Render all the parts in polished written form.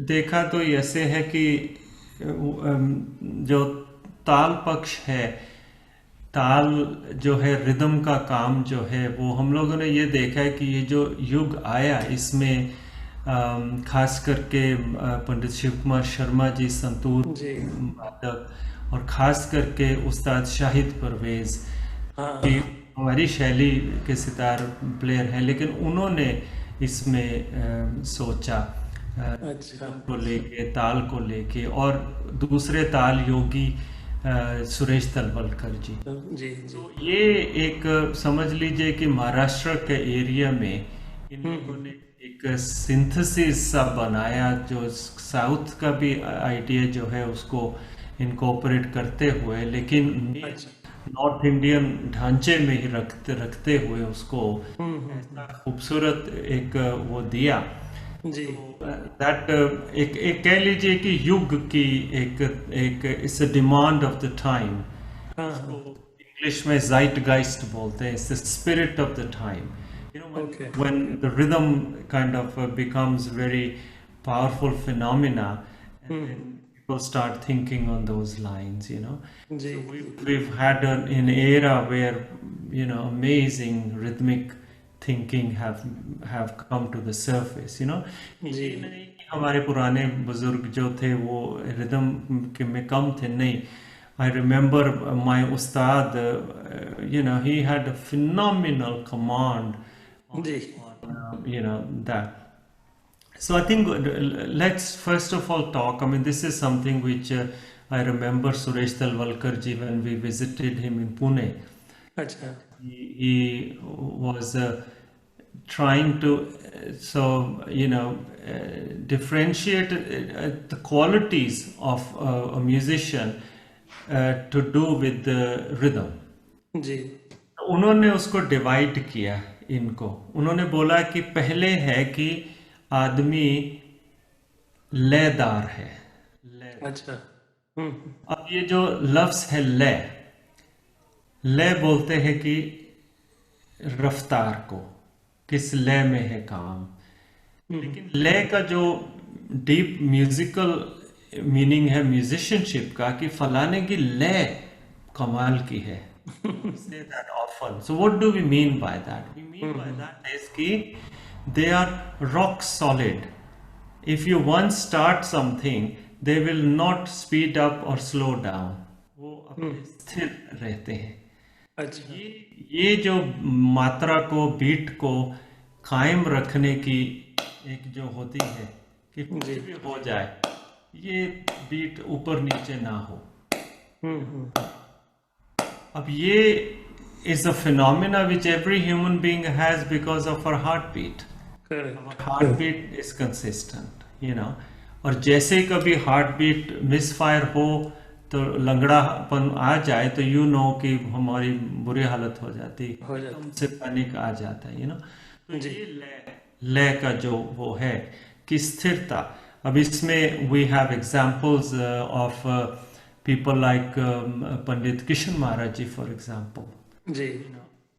देखा तो ऐसे है कि जो ताल पक्ष है, ताल जो है, रिदम का काम जो है, वो हम लोगों ने ये देखा है कि ये जो युग आया इसमें खास करके पंडित शिव कुमार शर्मा जी संतूर जी। वादक, और खास करके उस्ताद शाहिद परवेज हाँ। कि हमारी शैली के सितार प्लेयर हैं, लेकिन उन्होंने इसमें सोचा अच्छा। रिदम को लेके, ताल को लेके, और दूसरे ताल योगी सुरेश तलवलकर जी। जी जी। तो ये एक समझ लीजिए कि महाराष्ट्र के एरिया में इन लोगों ने एक सिंथेसिस सा बनाया, जो साउथ का भी आइडिया जो है उसको इनकॉर्पोरेट करते हुए, लेकिन मेन अच्छा। नॉर्थ इंडियन ढांचे में ही रखते रखते हुए उसको ऐसा हम्म। खूबसूरत एक वो दिया। जी। दैट एक एक कह लीजिए कि युग की एक एक it's a demand of the time. हाँ इसको हाँ। इंग्लिश में जाइटगाइस्ट बोलते हैं, it's the spirit of the time. You know okay. when the rhythm kind of becomes very powerful phenomena, and then hmm. people start thinking on those lines, you know. जी So जी we've had an era where, you know, amazing rhythmic thinking have come to the surface, you know. जी। ये नहीं कि हमारे पुराने बुजुर्ग जो थे वो रिदम के में कम थे, नहीं। I remember my ustad, you know, he had a phenomenal command ji. on you know, that. So I think let's first of all talk. I mean, this is something which I remember Suresh Talwalkar ji when we visited him in Pune. अच्छा। He was trying to you know, differentiate the qualities of a musician to do with the rhythm. जी। उन्होंने उसको divide किया। इनको उन्होंने बोला कि पहले है कि आदमी लयदार है, लय। अच्छा। अब ये जो लफ्ज है लय, लय बोलते हैं कि रफ्तार को, किस लय में है काम। लेकिन लय का जो डीप म्यूजिकल मीनिंग है म्यूजिशियनशिप का, कि फलाने की लय कमाल की है। We say that often. So what do we mean by that? We mean by that is कि they are rock solid. If you once start something, they will not speed up or slow down. वो अपने स्थिर रहते हैं। अच्छा। ये जो मात्रा को, बीट को कायम रखने की एक जो होती है कि कुछ जी। भी हो जाए, ये बीट ऊपर नीचे ना हो। हम्म। अब ये is a phenomena which every human being has because of our heartbeat. Our correct. heartbeat is consistent, you know. और जैसे ही कभी हार्ट बीट मिसफायर हो, तो लंगड़ापन आ जाए, तो यू नो कि हमारी बुरी हालत हो जाती, हो एकदम जाता से पैनिक आ जाता है, यू नो। तो है। जी। ये लय, लय का जो वो है कि स्थिरता। अब इसमें we have examples of people like Pandit Kishan Maharaj ji, for example, जी।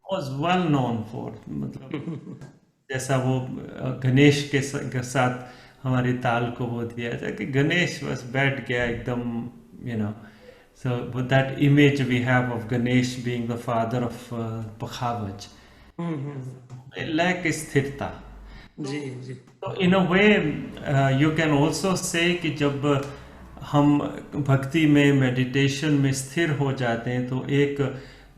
was well known for, मतलब जैसा वो गणेश के साथ हमारी ताल को वो दिया था कि गणेश बस बैठ गया एकदम, you know. So that image we have of Ganesh being the father of pakhawaj, लय की स्थिरता। जी। जी। तो in a way you can also say कि जब हम भक्ति में, मेडिटेशन में स्थिर हो जाते हैं, तो एक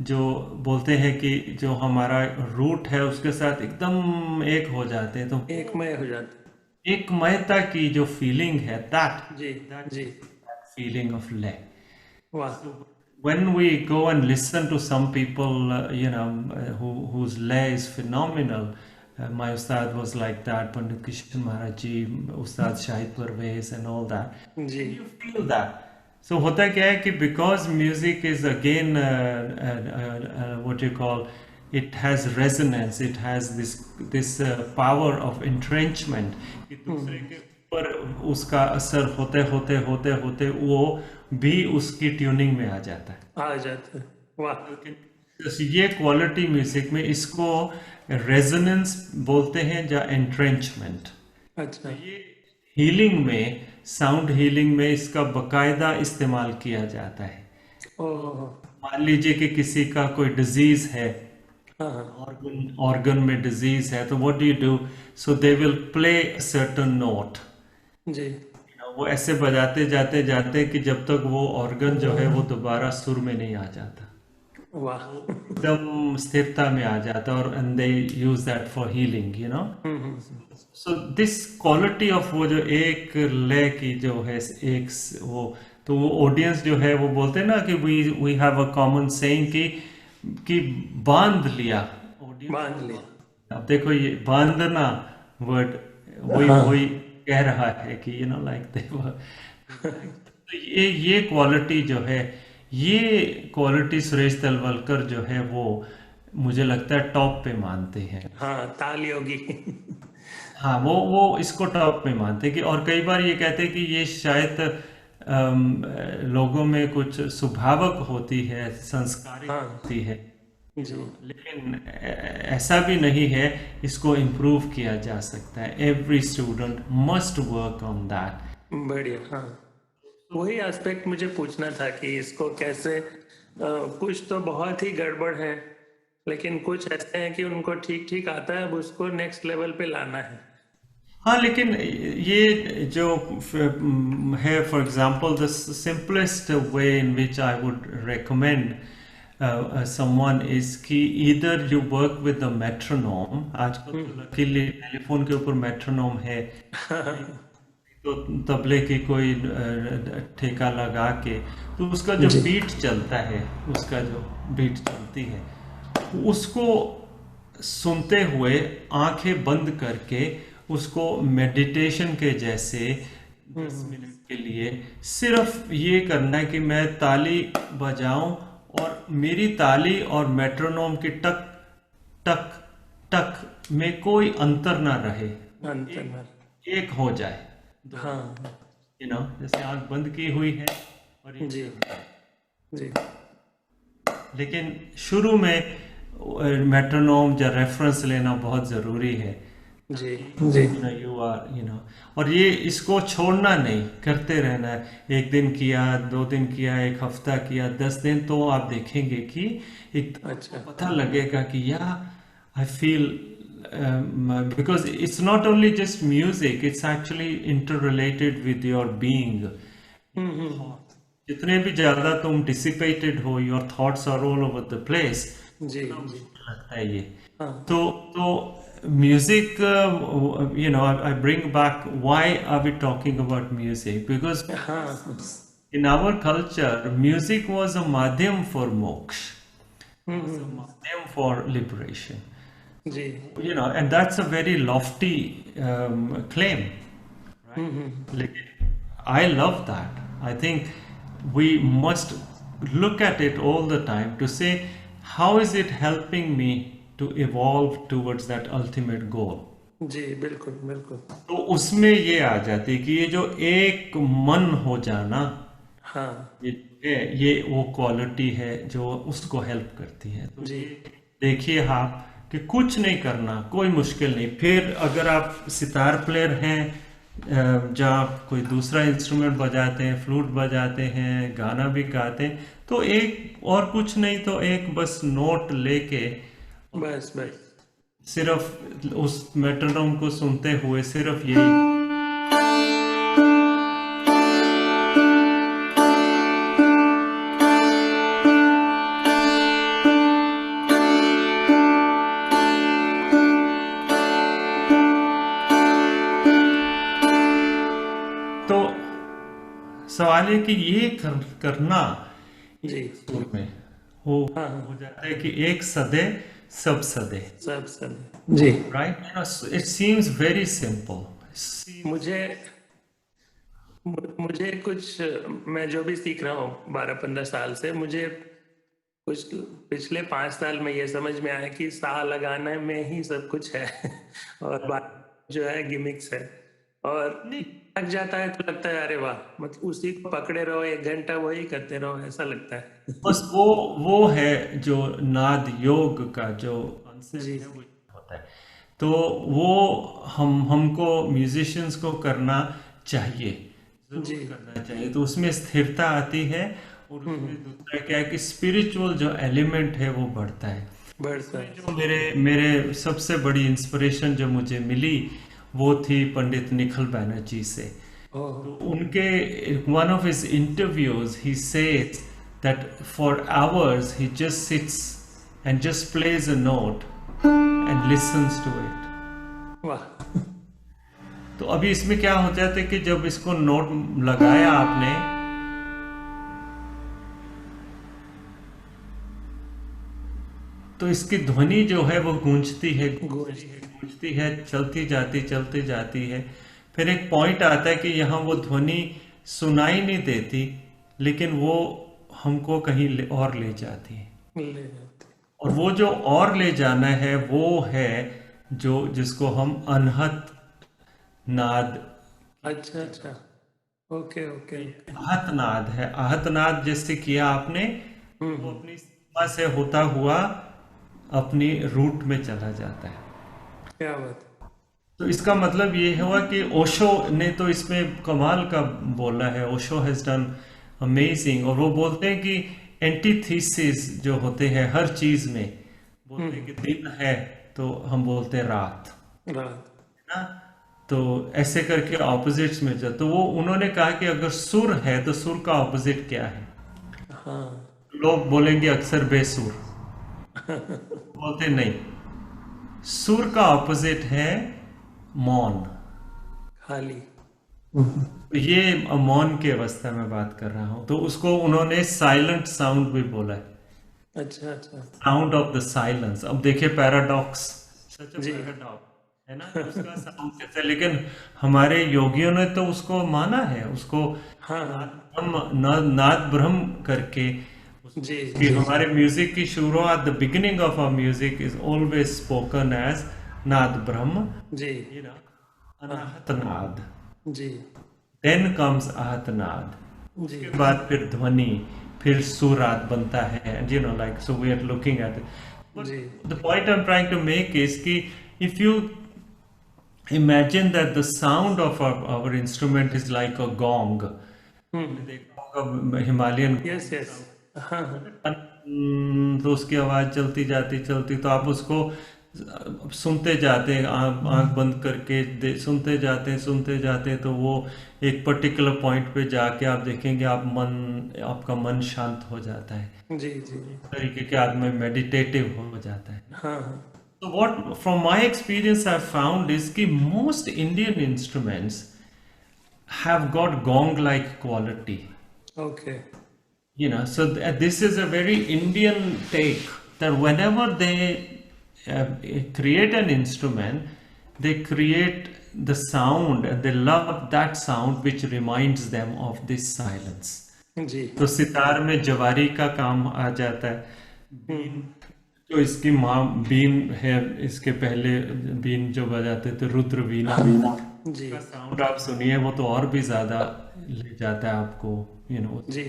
जो बोलते हैं कि जो हमारा रूट है उसके साथ एकदम एक हो जाते हैं, तो एक मय हो जाता एक मयता की जो फीलिंग है, दैट है। जी। दैट जी। Feeling of laya. वाह। When we go and listen to some people, you know, whose lay is phenomenal, my ustad was like that, Pandit Kishan Maharaj ji, Ustad Shahid Parvez and all that. Ji. And you feel that. So होता क्या है कि because music is again what you call, it has resonance, it has this power of entrenchment, कि दूसरे के ऊपर उसका असर होते होते होते होते वो भी उसकी ट्यूनिंग में आ जाता है। आ जाता है। वाह। लेकिन ये क्वालिटी म्यूजिक में इसको रेजोनेंस बोलते हैं या एंट्रेंचमेंट। तो अच्छा। हीलिंग में, साउंड हीलिंग में इसका बकायदा इस्तेमाल किया जाता है। ओह। मान लीजिए कि किसी का कोई डिजीज है, हाँ हाँ। ऑर्गन ऑर्गन में डिजीज है, तो what do you do? So they will play certain note, जी। वो ऐसे बजाते जाते जाते कि जब तक वो ऑर्गन जो है वो दोबारा सुर में नहीं आ जाता, वाह। एकदम स्थिरता में आ जाता, और and they use that for healing, you know. So this quality of वो जो एक लय की जो है, वो, तो वो ऑडियंस जो है वो बोलते हैं ना कि we we have a common saying कि बांध लिया ऑडियंस बांध को। लिया। अब देखो ये बांधना वर्ड, वही वही हाँ। कह रहा है कि यू नो लाइक दे, तो ये क्वालिटी जो है, ये क्वालिटी सुरेश तलवलकर जो है वो मुझे लगता है टॉप पे मानते हैं। हाँ, ताल योगी। हाँ, वो इसको टॉप पे मानते हैं कि, और कई बार ये कहते हैं कि ये शायद लोगों में कुछ स्वभावक होती है, संस्कारिक हाँ होती है, जी। लेकिन ऐसा भी नहीं है, इसको इम्प्रूव किया जा सकता है। Every student must work on that. बढ़िया। हाँ, वही एस्पेक्ट मुझे पूछना था कि इसको कैसे कुछ तो बहुत ही गड़बड़ है, लेकिन कुछ ऐसे हैं कि उनको ठीक ठीक आता है, अब उसको नेक्स्ट लेवल पे लाना है। हाँ, लेकिन ये जो है, for example the simplest way in which I would recommend someone is कि either you work with the metronome, आजकल तो लकीली टेलीफोन के ऊपर मेट्रोनोम है, तो तबले की कोई ठेका लगा के, तो उसका जो जी। बीट चलता है, उसका जो बीट चलती है, उसको सुनते हुए आंखें बंद करके उसको मेडिटेशन के जैसे 10 मिनट के लिए सिर्फ ये करना है कि मैं ताली बजाऊं, और मेरी ताली और मेट्रोनोम की टक टक टक में कोई अंतर ना रहे, अंतर में। एक हो जाए, हाँ यू नो, जैसे आंख बंद की हुई है और ये जी। चल रहा है। जी। लेकिन शुरू में मेट्रोनोम या रेफरेंस लेना बहुत ज़रूरी है। जी। जी। यू आर, यू नो, और ये इसको छोड़ना नहीं, करते रहना है। एक दिन किया, 2 दिन किया, एक हफ्ता किया, 10 दिन, तो आप देखेंगे कि एक अच्छा। पता लगेगा कि या I feel, because it's not only just music, it's actually inter related with your being. जितने भी ज्यादा तुम डिसिपेटेड हो, your thoughts are all over the place, जी। जी। लगता है ये। हाँ तो music, you know, I bring back, why are we talking about music? Because हाँ। in our culture music was a madhyam for moksha, was a madhyam for liberation, जी। you know, and that's a very lofty claim, right? Like, I love that. I think we must look at it all the time to say, how is it helping me to evolve towards that ultimate goal? जी, बिल्कुल बिल्कुल। तो उसमें ये आ जाती है कि ये जो एक मन हो जाना, हाँ ये वो क्वालिटी है जो उसको हेल्प करती है। तो जी। ये देखिए आप कि कुछ नहीं करना, कोई मुश्किल नहीं। फिर अगर आप सितार प्लेयर हैं, जहाँ आप कोई दूसरा इंस्ट्रूमेंट बजाते हैं, फ्लूट बजाते हैं, गाना भी गाते हैं, तो एक और कुछ नहीं, तो एक बस नोट लेके बस बस। सिर्फ उस मेट्रोनोम को सुनते हुए सिर्फ यही, तो सवाल है कि ये करना जी। एक सुर में हो हाँ हो जाता है कि एक सदे सब सदे, सब सब। जी। Right? You know, it seems very simple. मुझे मुझे कुछ, मैं जो भी सीख रहा हूँ 12-15 साल से, मुझे कुछ पिछले 5 साल में ये समझ में आया कि सा लगाने में ही सब कुछ है और बात जो है गिमिक्स है, और नहीं, लग जाता है तो लगता है अरे वाह, मतलब उसी को पकड़े रहो 1 घंटा, वही करते रहो, ऐसा लगता है। बस वो है जो नाद योग का जो कॉन्सेप्ट जी। है, वो होता है। तो वो हमको म्यूजिशियंस को करना चाहिए, जी जरूर करना चाहिए। तो उसमें स्थिरता आती है, और उसमें दूसरा क्या है कि स्पिरिचुअल जो एलिमेंट है वो बढ़ता है। बढ़ता इसमें है। जो मेरे मेरे सबसे बड़ी इंस्पिरेशन जो मुझे मिली वो थी पंडित निखिल बैनर्जी से। ओह तो उनके one of his interviews he says that for hours he just sits and just plays a note and listens to it. वाह। तो अभी इसमें क्या हो जाता है कि जब इसको नोट लगाया आपने, तो इसकी ध्वनि जो है वो गूंजती है, गूंज। गूंजती है, चलती जाती है। फिर एक पॉइंट आता है कि यहाँ वो ध्वनि सुनाई नहीं देती, लेकिन वो हमको कहीं और ले जाती है। ले जाते। और वो जो और ले जाना है वो है जो जिसको हम अनहत नाद, अच्छा अच्छा। Okay okay. आहत नाद है। आहत नाद जैसे किया आपने, वो हम्म। अपनी सीमा से होता हुआ अपनी रूट में चला जाता है। क्या बात तो इसका मतलब ये हुआ कि ओशो ने तो इसमें कमाल का बोला है। Osho has done amazing. और वो बोलते हैं कि एंटीथीसिस जो होते हैं हर चीज में, बोलते हैं कि दिन है तो हम बोलते हैं रात, है। रात। है ना। तो ऐसे करके ऑपोजिट्स में जो, तो वो उन्होंने कहा कि अगर सुर है तो सुर का ऑपोजिट क्या है। हाँ। लोग बोलेंगे अक्सर बेसुर, बोलते नहीं, सुर का ऑपोजिट है मौन। खाली। ये मौन की अवस्था में बात कर रहा हूं, तो उसको उन्होंने साइलेंट साउंड भी बोला है, अच्छा अच्छा। Sound of the silence. अब देखिए पैराडॉक्स, सच अ जी। पैराडॉक्स है ना, उसका साउंड कैसा है। लेकिन हमारे योगियों ने तो उसको माना है, उसको हाँ हाँ। नाद ब्रह्म, नाद ब्रह्म करके जी कि जी। हमारे म्यूजिक की शुरुआत, the beginning of our music is always spoken as Nada Brahma, ji you know, अनाहत नाद। जी देन कम्स आहत नाद, जी। उसके बाद फिर ध्वनि, फिर सुरात बनता है। And you know like so we are looking at, but जी the point I am trying to make is कि if you imagine that the sound of our instrument is like a gong, आपने देखा होगा Himalayan yes yes. हाँ हाँ। तो उसकी आवाज चलती जाती चलती, तो आप उसको सुनते जाते हैं, आंख बंद करके सुनते जाते हैं, तो वो एक पर्टिकुलर पॉइंट पे जाके आप देखेंगे, आपका मन शांत हो जाता है, जी जी। इस तरीके के आदमी मेडिटेटिव हो जाता है। हाँ हाँ। So what from my experience I've found is कि most Indian instruments have got gong-like quality. Okay. You know, so this is a very Indian take, that whenever they create an instrument, they create the sound and they love that sound which reminds them of this silence. जी। तो सितार में जवारी का काम आ जाता है। Been, जो इसकी माँ बीन है, इसके पहले बीन जो बजाते थे रुद्र वीणा, जी का साउंड आप सुनिए, वो तो और भी ज्यादा ले जाता है आपको, यू नो। जी।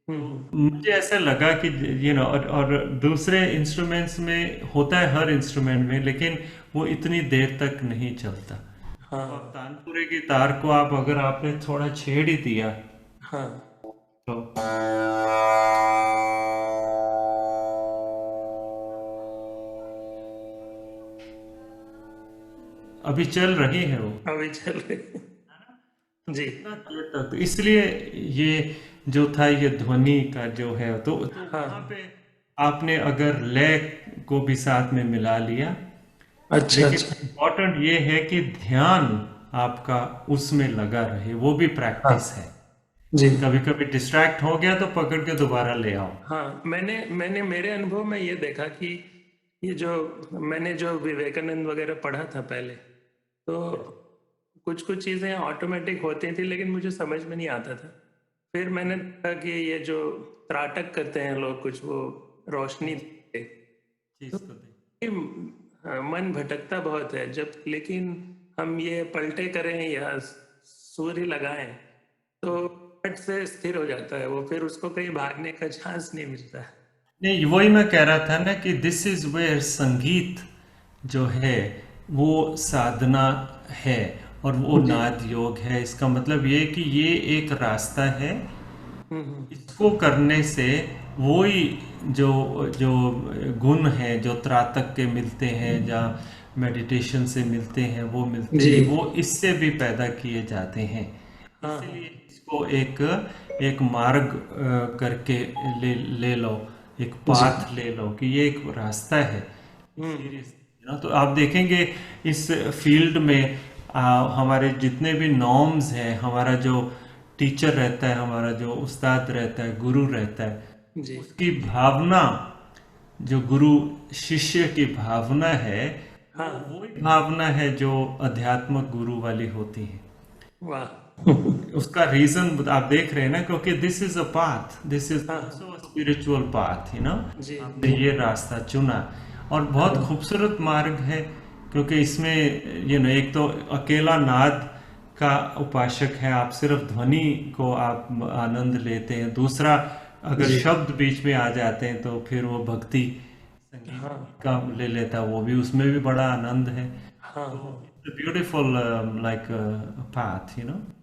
मुझे ऐसा लगा कि यू नो, और दूसरे इंस्ट्रूमेंट्स में होता है हर इंस्ट्रूमेंट में, लेकिन वो इतनी देर तक नहीं चलता। हाँ और तानपुरे की तार को आप अगर आपने थोड़ा छेड़ ही दिया हाँ। तो अभी चल रही है वो अभी चल रही। जी इतना देर तक। तो इसलिए ये जो था, ये ध्वनि का जो है, तो हाँ। वहाँ पे आपने अगर लय को भी साथ में मिला लिया, अच्छा लेकिन अच्छा। इम्पोर्टेंट ये है कि ध्यान आपका उसमें लगा रहे, वो भी प्रैक्टिस है। जी कभी कभी डिस्ट्रैक्ट हो गया तो पकड़ के दोबारा ले आओ। हाँ। मैंने मेरे अनुभव में ये देखा कि ये जो मैंने जो विवेकानंद वगैरह पढ़ा था पहले, तो कुछ कुछ चीज़ें ऑटोमेटिक होती थी, लेकिन मुझे समझ में नहीं आता था। फिर मैंने देखा कि ये जो त्राटक करते हैं लोग कुछ, वो रोशनी देते, चीज को देख। कि मन भटकता बहुत है जब, लेकिन हम ये पलटे करें या सूर्य लगाएं तो फट से स्थिर हो जाता है वो, फिर उसको कहीं भागने का चांस नहीं मिलता है। नहीं, वही मैं कह रहा था ना कि दिस इज वेयर संगीत जो है वो साधना है। और वो जी। नाद योग है। इसका मतलब ये है कि ये एक रास्ता है, हम्म। इसको करने से वही जो जो गुण हैं जो त्राटक के मिलते हैं, जहाँ मेडिटेशन से मिलते हैं, वो मिलते जी। हैं, वो इससे भी पैदा किए जाते हैं। हाँ हाँ। इसलिए इसको एक एक मार्ग करके ले ले लो, एक जी। पाथ ले लो कि ये एक रास्ता है। हम्म। सीरीज तो आप देखेंगे इस फील्ड में हमारे जितने भी नॉर्म्स हैं, हमारा जो टीचर रहता है, हमारा जो उस्ताद रहता है, गुरु रहता है, जी। उसकी भावना, जो गुरु शिष्य की भावना है, वो हाँ। वही भावना है जो अध्यात्मक गुरु वाली होती है। वाह। उसका रीजन आप देख रहे हैं ना, क्योंकि this is a path, this is हाँ। ऑल्सो स्पिरिचुअल पाथ, जी। आपने ये रास्ता चुना और बहुत हाँ। खूबसूरत मार्ग है। क्योंकि इसमें एक तो अकेला नाद का उपासक है, आप सिर्फ ध्वनि को आप आनंद लेते हैं। दूसरा, अगर जी। शब्द बीच में आ जाते हैं तो फिर वो भक्ति संगीत हाँ का ले लेता है, वो भी, उसमें भी बड़ा आनंद है। हाँ। तो हाँ। ब्यूटीफुल लाइक पाथ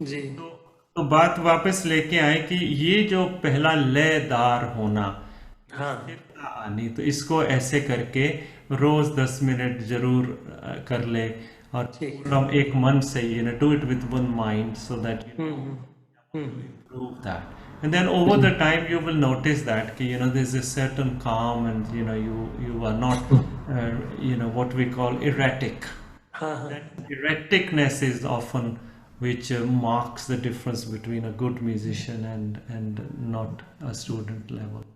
जी। तो तो बात वापस लेके आए कि ये जो पहला लयदार होना, हाँ। स्थिरता आनी, तो इसको ऐसे करके रोज 10 मिनट जरूर कर ले। और ठीक है। फ्रॉम एक मन से do it with one mind, so that hmm. to hmm. improve that. And then over the time you will notice that ki, there's a certain calm, and you are not what we call erratic. हाँ हाँ। That erraticness is often which marks the difference between a good musician and not a student level.